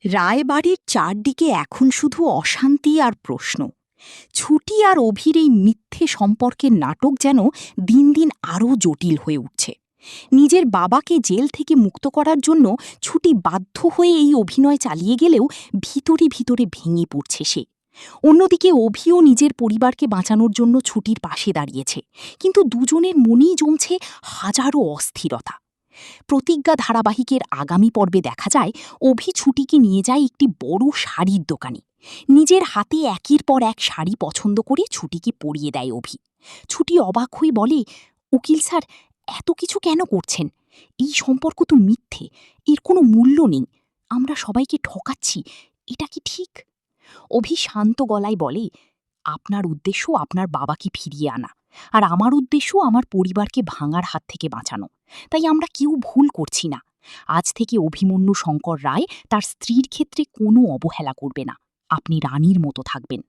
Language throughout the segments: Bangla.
রায়বাড়ির চারদিকে এখন শুধু অশান্তি আর প্রশ্ন। ছুটি আর অভির এই মিথ্যে সম্পর্কের নাটক যেন দিন দিন আরও জটিল হয়ে উঠছে। নিজের বাবাকে জেল থেকে মুক্ত করার জন্য ছুটি বাধ্য হয়ে এই অভিনয় চালিয়ে গেলেও ভিতরে ভিতরে ভেঙে পড়ছে সে। অন্যদিকে অভিও নিজের পরিবারকে বাঁচানোর জন্য ছুটির পাশে দাঁড়িয়েছে, কিন্তু দুজনের মনেই জমছে হাজারো অস্থিরতা। প্রতিজ্ঞা ধারাবাহিকের আগামী পর্বে দেখা যায় অভি ছুটিকে নিয়ে যায় একটি বড় শাড়ির দোকানে। নিজের হাতে একের পর এক শাড়ি পছন্দ করে ছুটিকে পরিয়ে দেয় অভি। ছুটি অবাক হয়ে বলে, উকিল স্যার, এত কিছু কেন করছেন? এই সম্পর্ক তো মিথ্যে, এর কোনো মূল্য নেই। আমরা সবাইকে ঠকাচ্ছি, এটা কি ঠিক? অভি শান্ত গলায় বলে, আপনার উদ্দেশ্য আপনার বাবাকে ফিরিয়ে আনা, আর আমার উদ্দেশ্য আমার পরিবারকে ভাঙার হাত থেকে বাঁচানো। তাই আমরা কেউ ভুল করছি না। আজ থেকে অভিমন্যু শঙ্কর রায় তার স্ত্রীর ক্ষেত্রে কোনো অবহেলা করবে না। আপনি রানীর মতো থাকবেন।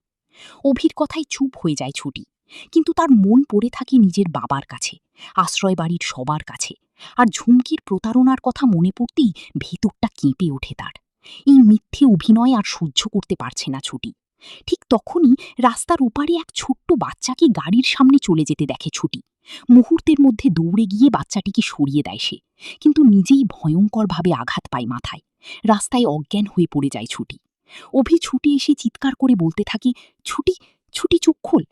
অভির কথায় চুপ হয়ে যায় ছুটি, কিন্তু তার মন পড়ে থাকে নিজের বাবার কাছে, আশ্রয় বাড়ির সবার কাছে। আর ঝুমকির প্রতারণার কথা মনে পড়তেই ভেতরটা কেঁপে ওঠে তার। এই মিথ্যে অভিনয় আর সহ্য করতে পারছে না ছুটি। ঠিক তখনই রাস্তার ওপারে এক ছোট্ট বাচ্চাকে গাড়ির সামনে চলে যেতে দেখে ছুটি। মুহূর্তের মধ্যে দৌড়ে গিয়ে বাচ্চাটিকে সরিয়ে দেয় সে, কিন্তু নিজেই ভয়ঙ্করভাবে আঘাত পায় মাথায়। রাস্তায় অজ্ঞান হয়ে পড়ে যায় ছুটি। অভি ছুটি এসে চিৎকার করে বলতে থাকে, ছুটি, ছুটি, চোখ খোল।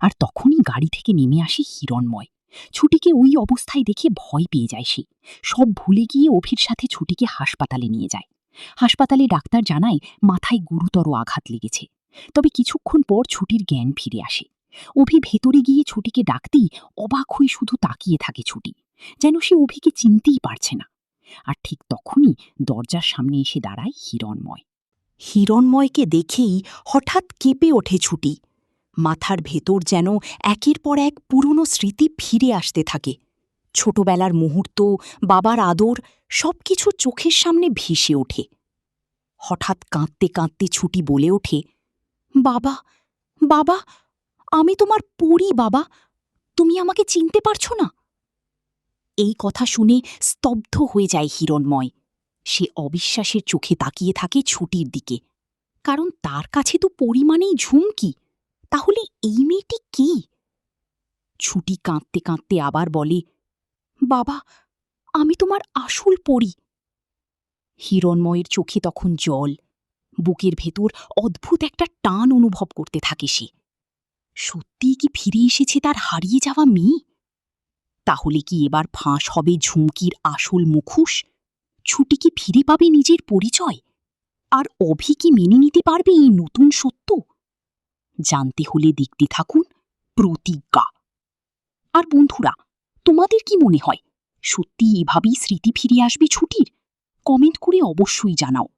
আর তখনই গাড়ি থেকে নেমে আসে হিরণময়। ছুটিকে ওই অবস্থায় দেখে ভয় পেয়ে যায় সে। সব ভুলে গিয়ে অভির সাথে ছুটিকে হাসপাতালে নিয়ে যায়। হাসপাতালে ডাক্তার জানায় মাথায় গুরুতর আঘাত লেগেছে। তবে কিছুক্ষণ পর ছুটির জ্ঞান ফিরে আসে। অভি ভেতরে গিয়ে ছুটিকে ডাকতেই অবাক হয়ে শুধু তাকিয়ে থাকে ছুটি, যেন সে অভিকে চিনতেই পারছে না। আর ঠিক তখনই দরজার সামনে এসে দাঁড়ায় হিরণময়। হিরণময়কে দেখেই হঠাৎ কেঁপে ওঠে ছুটি। মাথার ভেতর যেন একের পর এক পুরনো স্মৃতি ফিরে আসতে থাকে। ছোটবেলার মুহূর্ত, বাবার আদর, সবকিছু চোখের সামনে ভেসে ওঠে। হঠাৎ কাঁদতে কাঁদতে ছুটি বলে ওঠে, বাবা, বাবা, আমি তোমার পরী বাবা, তুমি আমাকে চিনতে পারছো না? এই কথা শুনে স্তব্ধ হয়ে যায় হিরণময়। সে অবিশ্বাসের চোখে তাকিয়ে থাকে ছুটির দিকে, কারণ তার কাছে তো পরী মানেই ঝুমকি। তাহলে এই মেয়েটি কে? ছুটি কাঁদতে কাঁদতে আবার বলে, বাবা, আমি তোমার আসল পরী। হিরণময়ের চোখে তখন জল, বুকের ভেতর অদ্ভুত একটা টান অনুভব করতে থাকে সে। সত্যিই কি ফিরে এসেছে তার হারিয়ে যাওয়া মেয়ে? তাহলে কি এবার ফাঁস হবে ঝুমকির আসল মুখোশ? ছুটি কি ফিরে পাবে নিজের পরিচয়? আর অভি কি মেনে নিতে পারবে এই নতুন সত্য? জানতে হলে দেখতে থাকুন প্রতিজ্ঞা। আর বন্ধুরা, তোমাদের কি মনে হয়, সত্যি এভাবেই স্মৃতি ফিরে আসবে ছুটির? কমেন্ট করে অবশ্যই জানাও।